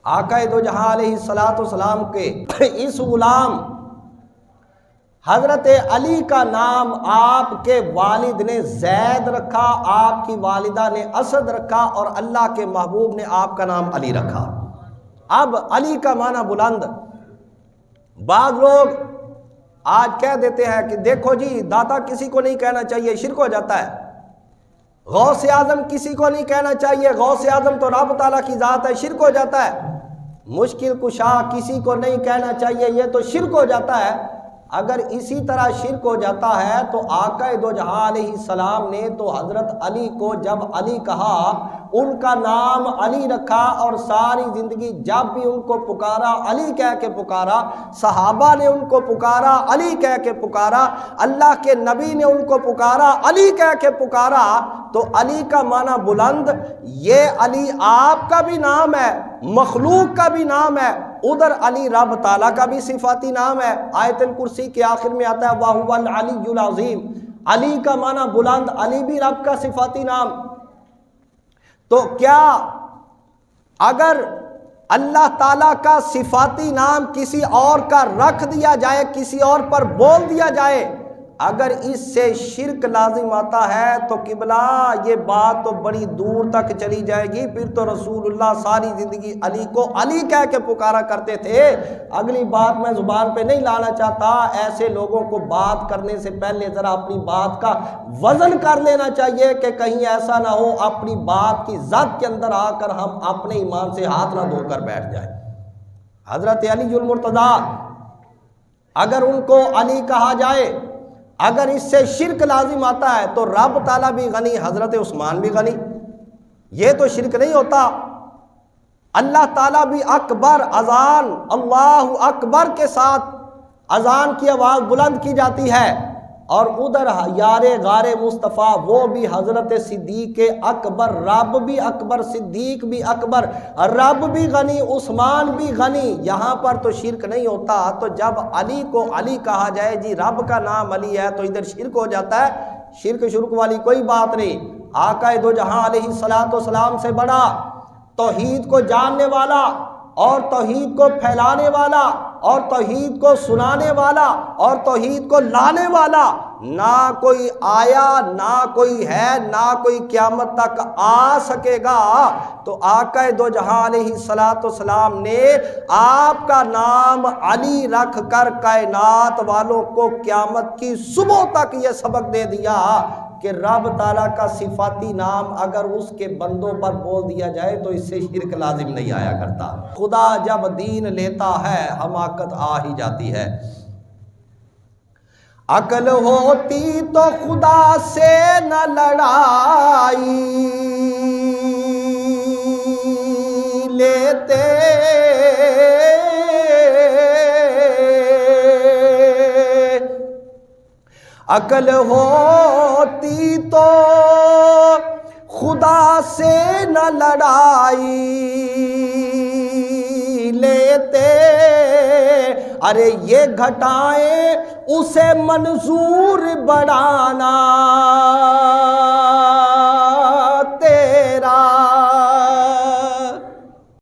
آقا دو جہاں علیہ السلام کے اس غلام حضرت علی کا نام آپ کے والد نے زید رکھا، آپ کی والدہ نے اسد رکھا، اور اللہ کے محبوب نے آپ کا نام علی رکھا۔ اب علی کا معنی بلند۔ بعض لوگ آج کہہ دیتے ہیں کہ دیکھو جی داتا کسی کو نہیں کہنا چاہیے، شرک ہو جاتا ہے۔ غوث اعظم کسی کو نہیں کہنا چاہیے، غوث اعظم تو رب تعالیٰ کی ذات ہے، شرک ہو جاتا ہے۔ مشکل کشا کسی کو نہیں کہنا چاہیے، یہ تو شرک ہو جاتا ہے۔ اگر اسی طرح شرک ہو جاتا ہے تو آقا دو جہاں علیہ السلام نے تو حضرت علی کو جب علی کہا، ان کا نام علی رکھا، اور ساری زندگی جب بھی ان کو پکارا علی کہہ کے پکارا، صحابہ نے ان کو پکارا علی کہہ کے پکارا، اللہ کے نبی نے ان کو پکارا علی کہہ کے پکارا، تو علی کا معنی بلند۔ یہ علی آپ کا بھی نام ہے، مخلوق کا بھی نام ہے، ادھر علی رب تعالیٰ کا بھی صفاتی نام ہے۔ آیت الکرسی کے آخر میں آتا ہے وَهُوَ الْعَلِيُّ الْعَظِيمُ، علی کا معنی بلند، علی بھی رب کا صفاتی نام۔ تو کیا اگر اللہ تعالیٰ کا صفاتی نام کسی اور کا رکھ دیا جائے، کسی اور پر بول دیا جائے، اگر اس سے شرک لازم آتا ہے تو قبلہ یہ بات تو بڑی دور تک چلی جائے گی۔ پھر تو رسول اللہ ساری زندگی علی کو علی کہہ کے پکارا کرتے تھے۔ اگلی بات میں زبان پہ نہیں لانا چاہتا، ایسے لوگوں کو بات کرنے سے پہلے ذرا اپنی بات کا وزن کر لینا چاہیے کہ کہیں ایسا نہ ہو اپنی بات کی ضد کے اندر آ کر ہم اپنے ایمان سے ہاتھ نہ دھو کر بیٹھ جائیں۔ حضرت علی المرتضیٰ اگر ان کو علی کہا جائے، اگر اس سے شرک لازم آتا ہے تو رب تعالیٰ بھی غنی، حضرت عثمان بھی غنی، یہ تو شرک نہیں ہوتا۔ اللہ تعالیٰ بھی اکبر، اذان اللہ اکبر کے ساتھ اذان کی آواز بلند کی جاتی ہے، اور ادھر یار غار مصطفیٰ وہ بھی حضرت صدیق اکبر، رب بھی اکبر، صدیق بھی اکبر، رب بھی غنی، عثمان بھی غنی، یہاں پر تو شرک نہیں ہوتا۔ تو جب علی کو علی کہا جائے جی رب کا نام علی ہے تو ادھر شرک ہو جاتا ہے؟ شرک والی کوئی بات نہیں۔ آقا دو جہاں علیہ السلام سے بڑا توحید کو جاننے والا اور توحید کو پھیلانے والا اور توحید کو سنانے والا اور توحید کو لانے والا نہ کوئی آیا، نہ کوئی ہے، نہ کوئی قیامت تک آ سکے گا۔ تو آقا دو جہاں علیہ السلام نے آپ کا نام علی رکھ کر کائنات والوں کو قیامت کی صبح تک یہ سبق دے دیا کہ رب تعالیٰ کا صفاتی نام اگر اس کے بندوں پر بول دیا جائے تو اس سے شرک لازم نہیں آیا کرتا۔ خدا جب دین لیتا ہے حماقت آ ہی جاتی ہے۔ عقل ہوتی تو خدا سے نہ لڑائی لیتے، عقل ہوتی تو خدا سے نہ لڑائی لیتے، ارے یہ گھٹائیں اسے منظور بڑھانا